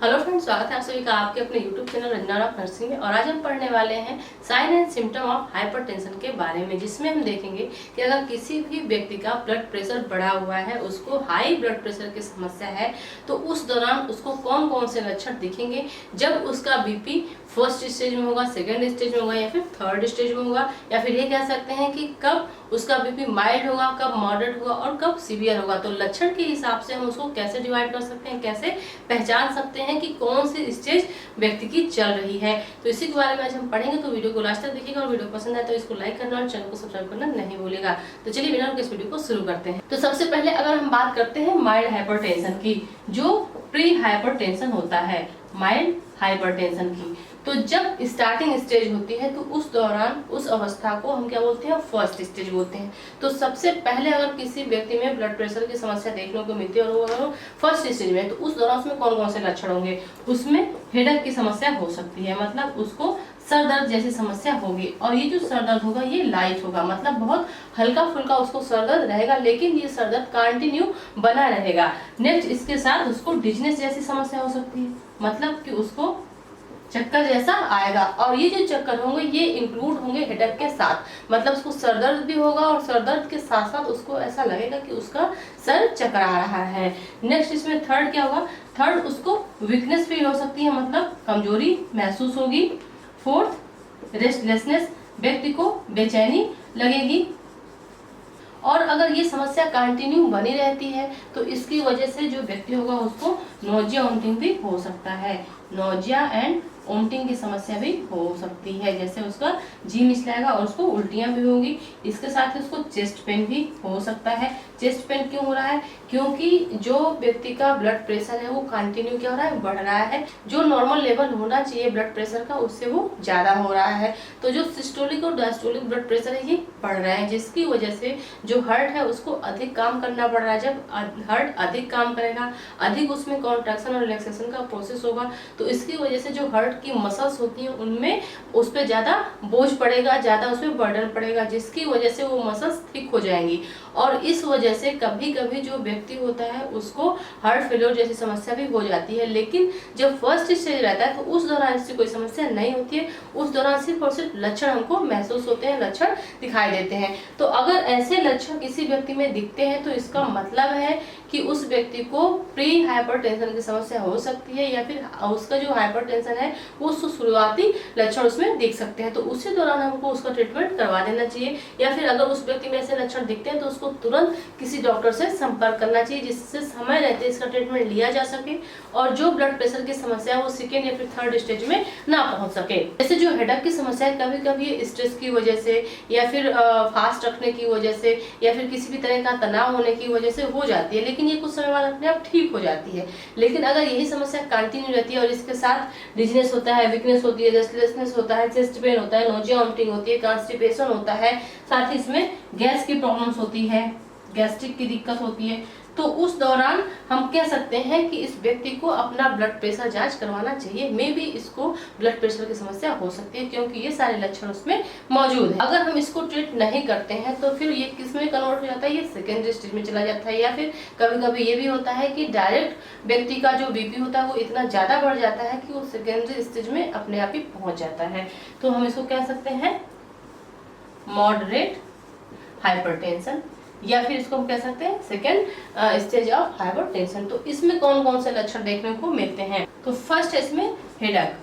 Hello friends, स्वागत है आप सभी का आपके अपने YouTube channel Ranjana rock nursing में। और आज हम पढ़ने वाले हैं sign and symptom of hypertension के बारे में, जिसमें हम देखेंगे कि अगर किसी भी व्यक्ति का ब्लड प्रेशर बढ़ा हुआ है, उसको हाई ब्लड प्रेशर की समस्या है, तो उस दौरान उसको कौन कौन से लक्षण दिखेंगे जब उसका बीपी फर्स्ट स्टेज में होगा, सेकेंड स्टेज में होगा या फिर थर्ड स्टेज में होगा, या फिर ये कह सकते हैं कि कब उसका बीपी माइल्ड होगा, कब मॉडरेट होगा और कब सीवियर होगा। तो लक्षण के हिसाब से हम उसको कैसे डिवाइड कर सकते हैं, कैसे पहचान सकते हैं कि कौन सी स्टेज व्यक्ति की चल रही है। तो इसी के बारे में आज हम पढ़ेंगे, तो वीडियो को लास्ट तक देखिएगा और वीडियो पसंद आए तो इसको लाइक करना और चैनल को सब्सक्राइब करना नहीं भूलेगा। तो चलिए बिना रुके इस वीडियो को शुरू करते हैं। तो सबसे पहले अगर हम बात करते हैं माइल्ड हाइपरटेंशन की, जो प्री हाइपरटेंशन होता है, माइल्ड हाइपरटेंशन की, तो जब स्टार्टिंग स्टेज होती है तो उस दौरान उस अवस्था को हम क्या बोलते हैं, फर्स्ट स्टेज बोलते हैं। तो सबसे पहले अगर किसी व्यक्ति में ब्लड प्रेशर की समस्या देखने को मिलती है और वो अगर फर्स्ट स्टेज में है, तो उस दौरान उसमें कौन कौन से लक्षण होंगे। उसमें हेडेक की समस्या हो सकती है, मतलब उसको सर दर्द जैसी समस्या होगी। और ये जो सर दर्द होगा ये लाइट होगा, मतलब बहुत हल्का फुल्का उसको सर दर्द रहेगा, लेकिन ये सर दर्द कंटिन्यू बना रहेगा। नेक्स्ट इसके साथ उसको डिजनेस जैसी समस्या हो सकती है, मतलब कि उसको चक्कर जैसा आएगा। और ये जो चक्कर होंगे ये इंक्लूड होंगे हेडेक के साथ, मतलब उसको सर दर्द भी होगा और सर दर्द के साथ साथ उसको ऐसा लगेगा कि उसका सर चकरा रहा है। नेक्स्ट इसमें थर्ड क्या होगा, थर्ड उसको वीकनेस फील हो सकती है, मतलब कमजोरी महसूस होगी। फोर्थ रेस्टलेसनेस, व्यक्ति को बेचैनी लगेगी। और अगर ये समस्या कंटिन्यू बनी रहती है तो इसकी वजह से जो व्यक्ति होगा उसको नोजिया वोमिटिंग भी हो सकता है। नोजिया एंड वोमिटिंग की समस्या भी हो सकती है, जैसे उसका जी मिचलाएगा और उसको उल्टियां भी होंगी। इसके साथ ही उसको चेस्ट पेन भी हो सकता है। चेस्ट पेन क्यों हो रहा है, क्योंकि जो व्यक्ति का ब्लड प्रेशर है वो कंटिन्यू क्या हो रहा है, बढ़ रहा है। जो नॉर्मल लेवल होना चाहिए ब्लड प्रेशर का उससे वो ज्यादा हो रहा है। तो जो सिस्टोलिक और डायस्टोलिक ब्लड प्रेशर है ये बढ़ रहा है, जिसकी वजह से जो हार्ट है उसको अधिक काम करना पड़ रहा है। जब हार्ट अधिक काम करेगा, अधिक उसमें कॉन्ट्रैक्शन और रिलैक्सेशन का प्रोसेस होगा, तो इसकी वजह से जो हार्ट की मसल्स होती हैं उनमें उस पर ज्यादा बोझ पड़ेगा, ज्यादा उसमें बर्डन पड़ेगा, जिसकी वजह से वो मसल्स थिक हो जाएंगी। और इस वजह से कभी कभी जो व्यक्ति होता है उसको हार्ट फेलियर जैसी समस्या भी हो जाती है। लेकिन जब फर्स्ट स्टेज रहता है तो उस दौरान इससे कोई समस्या नहीं होती है, उस दौरान सिर्फ और सिर्फ लक्षण हमको महसूस होते हैं, लक्षण दिखाई देते हैं। तो अगर ऐसे लक्षण किसी व्यक्ति में दिखते हैं तो इसका मतलब है कि उस व्यक्ति को प्री हाइपरटेंशन की समस्या हो सकती है, या फिर उसका जो हाइपरटेंशन है वो शुरुआती लक्षण उसमें दिख सकते हैं। तो उसी दौरान हमको उसका ट्रीटमेंट करवा देना चाहिए, या फिर अगर उस व्यक्ति में ऐसे लक्षण दिखते हैं तो उसको तुरंत किसी डॉक्टर से संपर्क करना चाहिए, जिससे समय रहते इसका ट्रीटमेंट लिया जा सके और जो ब्लड प्रेशर की समस्या है वो सेकेंड या फिर थर्ड स्टेज में ना पहुंच सके। जैसे जो हेडेक की समस्या है, कभी कभी स्ट्रेस की वजह से या फिर फास्ट रखने की वजह से या फिर किसी भी तरह का तनाव होने की वजह से हो जाती है, लेकिन ये कुछ समय बाद अपने आप ठीक हो जाती है। लेकिन अगर यही समस्या कंटिन्यू रहती है और इसके साथ डिजीनेस होता है, वीकनेस होती है, रेस्टलेसनेस होता है, चेस्ट पेन होता है, नोजिया वोमिटिंग होती है, कॉन्स्टिपेशन होता है, साथ ही इसमें गैस की प्रॉब्लम्स होती है, गैस्ट्रिक की दिक्कत होती है, तो उस दौरान हम कह सकते हैं कि इस व्यक्ति को अपना ब्लड प्रेशर जांच करवाना चाहिए। मे भी इसको ब्लड प्रेशर की समस्या हो सकती है, क्योंकि ये सारे लक्षण उसमें मौजूद है। अगर हम इसको ट्रीट नहीं करते हैं तो फिर ये किसमें कन्वर्ट हो जाता है, ये सेकेंडरी स्टेज में चला जाता है। या फिर कभी कभी ये भी होता है कि डायरेक्ट व्यक्ति का जो बीपी होता है वो इतना ज्यादा बढ़ जाता है कि वो सेकेंडरी स्टेज में अपने आप ही पहुंच जाता है। तो हम इसको कह सकते हैं मॉडरेट हाइपरटेंशन, या फिर इसको हम कह सकते हैं सेकेंड स्टेज ऑफ हाइपरटेंशन। तो इसमें कौन कौन से लक्षण देखने को मिलते हैं, तो फर्स्ट है इसमें हेडेक,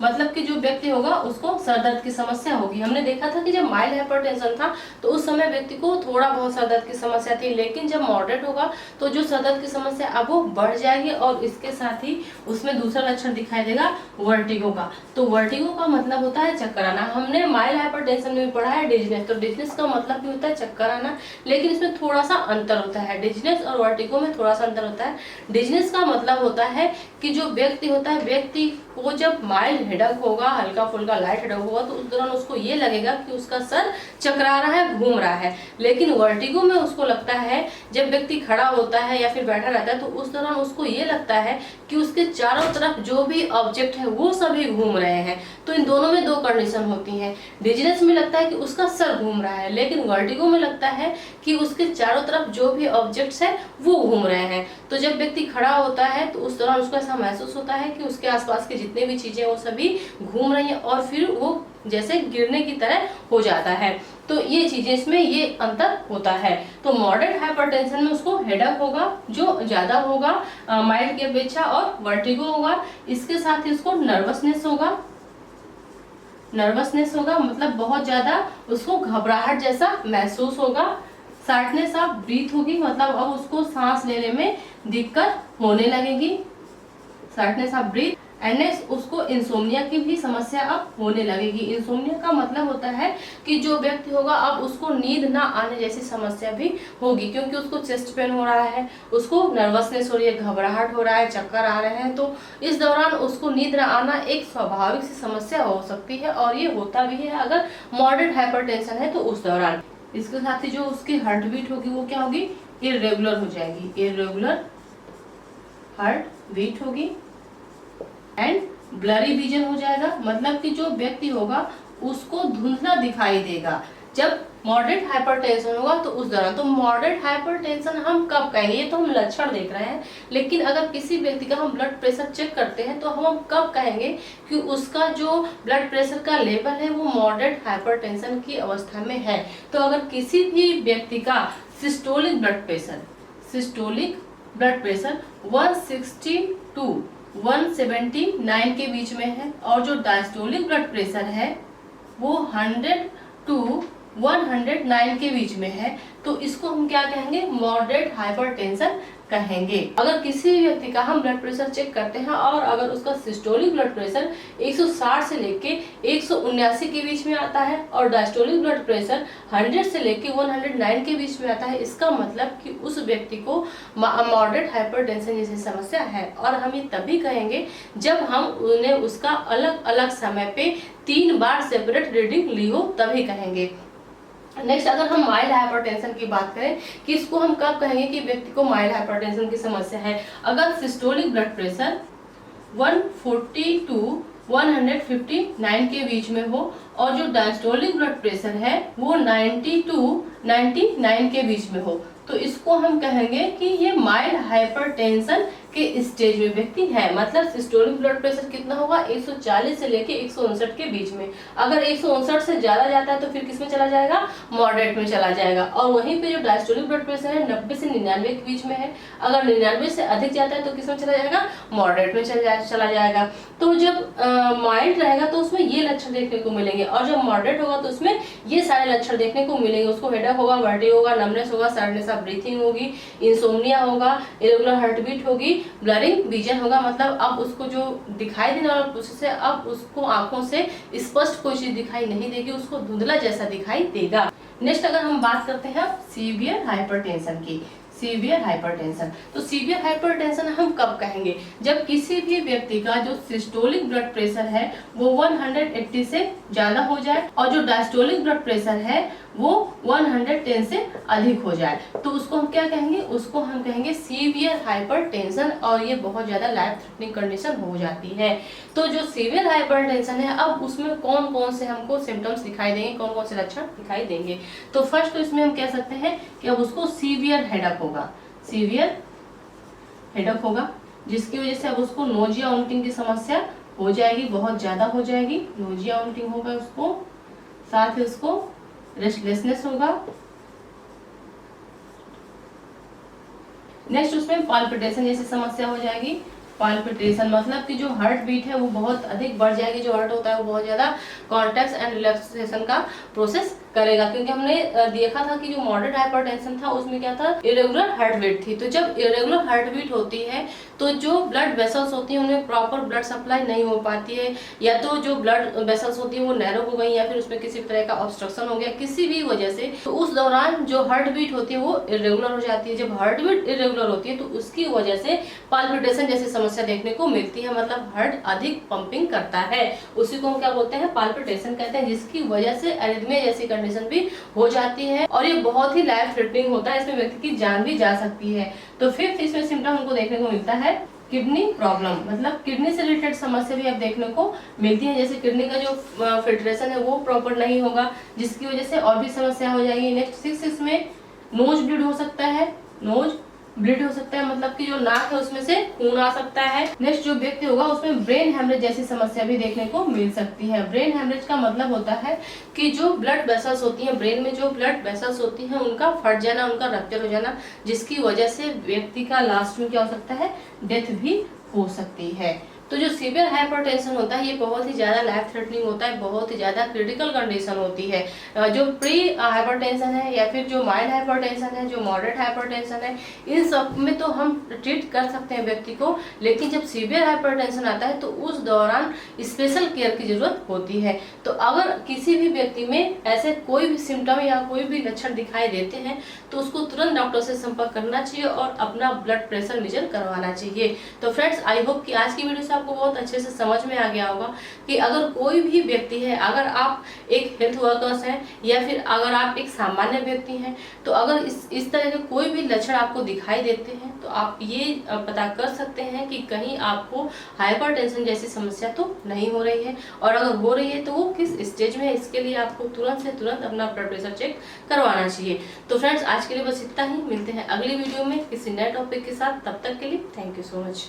मतलब कि जो व्यक्ति होगा उसको सर दर्द की समस्या होगी। हमने देखा था कि जब माइल्ड हाइपरटेंशन था तो उस समय व्यक्ति को थोड़ा बहुत सर दर्द की समस्या थी, लेकिन जब मॉडरेट होगा तो जो सर दर्द की समस्या अब वो बढ़ जाएगी और इसके साथ ही उसमें दूसरा लक्षण दिखाई देगा वर्टिगो का। तो वर्टिगो का मतलब होता है चक्कर आना। हमने माइल्ड हाइपरटेंशन में भी पढ़ा है डिजनेस, तो डिजनेस का मतलब भी होता है चक्कर आना, लेकिन इसमें थोड़ा सा अंतर होता है। डिजनेस और वर्टिगो में थोड़ा सा अंतर होता है। डिजनेस का मतलब होता है कि जो व्यक्ति होता है, व्यक्ति को जब माइल्ड हेडेक होगा, हल्का फुल्का लाइट हेडेक होगा, तो उस दौरान उसको ये लगेगा कि उसका सर चकरा रहा है, घूम रहा है। लेकिन वर्टिगो में उसको लगता है, जब व्यक्ति खड़ा होता है या फिर बैठा रहता है, तो उस दौरान उसको ये लगता है कि उसके चारों तरफ जो भी ऑब्जेक्ट है वो सभी घूम रहे हैं। तो इन दोनों में दो कंडीशन होती हैं। डिजीनेस में लगता है कि उसका सर घूम रहा है, लेकिन वर्टिगो में लगता है कि उसके चारों तरफ जो भी ऑब्जेक्ट्स है वो घूम रहे हैं। तो जब व्यक्ति खड़ा होता है तो उस दौरान उसको ऐसा महसूस होता है कि उसके आसपास की जितने भी चीजें वो सभी घूम रही हैं और फिर वो जैसे गिरने की तरह हो जाता है। तो ये चीजें, इसमें ये अंतर होता है। तो मॉडरेट हाइपरटेंशन में उसको हेडेक होगा जो ज्यादा होगा माइल्ड की अपेक्षा, और वर्टिगो होगा। इसके साथ ही उसको नर्वसनेस होगा। नर्वसनेस होगा मतलब बहुत ज्यादा उसको घबराहट जैसा महसूस होगा। शॉर्टनेस ऑफ ब्रीथ होगी, मतलब अब उसको सांस लेने में दिक्कत होने लगेगी, shortness of breath. And next उसको इंसोम्निया की भी समस्या अब होने लगेगी। इंसोम्निया का मतलब होता है कि जो व्यक्ति होगा अब उसको नींद ना आने जैसी समस्या भी होगी, क्योंकि उसको चेस्ट पेन हो रहा है, उसको नर्वसनेस हो रही है, घबराहट हो रहा है, चक्कर आ रहे हैं। तो इस दौरान उसको नींद ना आना एक स्वाभाविक सी समस्या हो सकती है, और ये होता भी है अगर मॉडरेट हाइपरटेंशन है तो उस दौरान। इसके साथ ही जो उसकी हार्ट बीट होगी वो क्या होगी, इरेगुलर हो जाएगी, इरेगुलर हार्ट बीट होगी। एंड ब्लरी विजन हो जाएगा, मतलब कि जो व्यक्ति होगा उसको धुंधला दिखाई देगा जब मॉडरेट हाइपरटेंशन होगा तो उस दौरान। तो मॉडरेट हाइपरटेंशन हम कब कहेंगे, ये तो हम लक्षण देख रहे हैं, लेकिन अगर किसी व्यक्ति का हम ब्लड प्रेशर चेक करते हैं तो हम कब कहेंगे कि उसका जो ब्लड प्रेशर का लेवल है वो मॉडरेट हाइपरटेंशन की अवस्था में है। तो अगर किसी भी व्यक्ति का सिस्टोलिक ब्लड प्रेशर 160 to 179 के बीच में है, और जो डायस्टोलिक ब्लड प्रेशर है वो 100 to 109 के बीच में है, तो इसको हम क्या कहेंगे, मॉडरेट हाइपरटेंशन कहेंगे। अगर किसी व्यक्ति का हम ब्लड प्रेशर चेक करते हैं और अगर उसका सिस्टोलिक ब्लड प्रेशर 160 से लेके 179 के बीच में आता है और डायस्टोलिक ब्लड प्रेशर 100 से लेके 109 के बीच में आता है, इसका मतलब कि उस व्यक्ति को मॉडरेट हाइपरटेंशन जैसी समस्या है। और हम ये तभी कहेंगे जब हम उन्हें उसका अलग अलग समय पे 3 बार सेपरेट रीडिंग ली हो, तभी कहेंगे। नेक्स्ट, अगर हम माइल्ड हाइपरटेंशन की बात करें कि इसको हम कब कहेंगे कि व्यक्ति को माइल्ड हाइपरटेंशन की समस्या है, अगर सिस्टोलिक ब्लड प्रेशर 140 to 159 के बीच में हो और जो डायस्टोलिक ब्लड प्रेशर है वो 90 to 99 के बीच में हो, तो इसको हम कहेंगे कि ये माइल्ड हाइपरटेंशन के स्टेज में व्यक्ति है। मतलब सिस्टोलिक ब्लड प्रेशर कितना होगा, 140 से लेके 159 के बीच में। अगर 159 से ज्यादा जाता है तो फिर किस में चला जाएगा, मॉडरेट में चला जाएगा। और वहीं पे जो डायस्टोलिक ब्लड प्रेशर है 90 से 99 के बीच में है, अगर 99 से अधिक जाता है तो किस में चला जाएगा, मॉडरेट में चला जाएगा। तो जब माइल्ड रहेगा तो उसमें ये लक्षण देखने को मिलेंगे, और जब मॉडरेट होगा तो उसमें ये सारे लक्षण देखने को मिलेंगे। उसको हेडेक होगा, वर्टिगो होगा, नमनेस होगा, शॉर्टनेस ऑफ ब्रीथिंग होगी, इंसोम्निया होगा, इरेगुलर हार्ट बीट होगी, ब्लरिंग विजन होगा, मतलब अब उसको जो दिखाई देने वाला प्रोसेस है अब उसको आंखों से स्पष्ट कोई चीज दिखाई नहीं देगी, उसको धुंधला जैसा दिखाई देगा। नेक्स्ट, अगर हम बात करते हैं सीवियर हाइपरटेंशन की, सीवियर हाइपरटेंशन, तो सीवियर हाइपरटेंशन हम कब कहेंगे, जब किसी भी व्यक्ति का जो सिस्टोलिक ब्लड प्रेशर है वो 180 से ज्यादा हो जाए और जो डायस्टोलिक ब्लड प्रेशर है वो 110 से अधिक हो जाए, तो उसको हम क्या कहेंगे, उसको हम कहेंगे सीवियर हाइपरटेंशन, और ये बहुत ज्यादा लाइफ थ्रेटनिंग कंडीशन हो जाती है। तो जो सीवियर हाइपरटेंशन है अब उसमें कौन कौन से हमको सिम्टम्स दिखाई देंगे, कौन कौन से लक्षण दिखाई देंगे। तो फर्स्ट तो इसमें हम कह सकते हैं कि अब उसको सीवियर हेडेक होगा, सीवियर हेडेक होगा, जिसकी वजह से अब उसको नोजिया वोमिटिंग की समस्या हो जाएगी, बहुत ज्यादा हो जाएगी, नोजिया वोमिटिंग होगा उसको, साथ ही उसको रेस्टलेसनेस होगा। नेक्स्ट उसमें पाल्पिटेशन जैसी समस्या हो जाएगी। पाल्पिटेशन मतलब कि जो हार्ट बीट है वो बहुत अधिक बढ़ जाएगी, जो हार्ट होता है वो बहुत ज्यादा कॉन्ट्रैक्शन एंड रिलैक्सेशन का प्रोसेस करेगा, क्योंकि हमने देखा था कि जो मॉडरेट हाइपरटेंशन था उसमें क्या था, इरेगुलर हार्ट बीट थी। तो जब इरेगुलर हार्ट बीट होती है तो जो ब्लड वेसल्स होती हैं उनमें प्रॉपर ब्लड सप्लाई नहीं हो पाती है, या तो जो ब्लड वेसल्स होती है वो नैरो हो गई, या फिर उसमें किसी तरह का ऑब्स्ट्रक्शन हो गया किसी भी वजह से, तो उस दौरान जो हार्ट बीट होती है वो इरेगुलर हो जाती है। जब हार्ट बीट इरेगुलर होती है तो उसकी वजह से पाल्पिटेशन जैसी समस्या देखने को मिलती है, मतलब हार्ट अधिक पंपिंग करता है, उसी को हम क्या बोलते हैं, पाल्पिटेशन कहते हैं, जिसकी वजह से एरिथमिया जैसी कंडीशन भी हो जाती है और ये बहुत ही लाइफ थ्रेटनिंग होता है, इसमें व्यक्ति की जान भी जा सकती है। तो फिफ्थ इसमें सिम्टम हमको देखने को मिलता है किडनी प्रॉब्लम, मतलब किडनी से रिलेटेड समस्या भी आप देखने को मिलती है, जैसे किडनी का जो फिल्ट्रेशन है वो प्रॉपर नहीं होगा, जिसकी वजह से और भी समस्या हो जाएगी। नेक्स्ट सिक्स इसमें नोज ब्लीड हो सकता है, नोज ब्लीड हो सकता है, मतलब कि जो नाक है उसमें से खून आ सकता है। नेक्स्ट जो व्यक्ति होगा उसमें ब्रेन हेमरेज जैसी समस्या भी देखने को मिल सकती है। ब्रेन हेमरेज का मतलब होता है कि जो ब्लड वेसल्स होती हैं, ब्रेन में जो ब्लड वेसल्स होती हैं उनका फट जाना, उनका रप्चर हो जाना, जिसकी वजह से व्यक्ति का लास्ट में क्या हो सकता है, डेथ भी हो सकती है। तो जो सीवियर हाइपरटेंशन होता है ये बहुत ही ज्यादा लाइफ थ्रेटनिंग होता है, बहुत ही ज्यादा क्रिटिकल कंडीशन होती है। जो प्री हाइपरटेंशन है या फिर जो माइल्ड हाइपरटेंशन है, जो मॉडरेट हाइपरटेंशन है, इन सब में तो हम ट्रीट कर सकते हैं व्यक्ति को, लेकिन जब सीवियर हाइपरटेंशन आता है तो उस दौरान स्पेशल केयर की जरूरत होती है। तो अगर किसी भी व्यक्ति में ऐसे कोई भी सिम्टम या कोई भी लक्षण दिखाई देते हैं तो उसको तुरंत डॉक्टर से संपर्क करना चाहिए और अपना ब्लड प्रेशर मेजर करवाना चाहिए। तो फ्रेंड्स, आई होप कि आज की वीडियो से आपको बहुत अच्छे से समझ में आ गया होगा कि अगर कोई भी व्यक्ति है, अगर आप एक हेल्थ वर्कर्स हैं या फिर अगर आप एक सामान्य व्यक्ति हैं, तो अगर इस तरह के कोई भी लक्षण आपको दिखाई देते हैं तो आप ये पता कर सकते हैं कि कहीं आपको हाइपरटेंशन जैसी समस्या तो नहीं हो रही है, और अगर हो रही है तो वो किस स्टेज में है, इसके लिए आपको तुरंत से तुरंत अपना ब्लड प्रेशर चेक करवाना चाहिए। तो फ्रेंड्स, आज के लिए बस इतना ही, मिलते हैं अगली वीडियो में किसी नए टॉपिक के साथ, तब तक के लिए थैंक यू सो मच।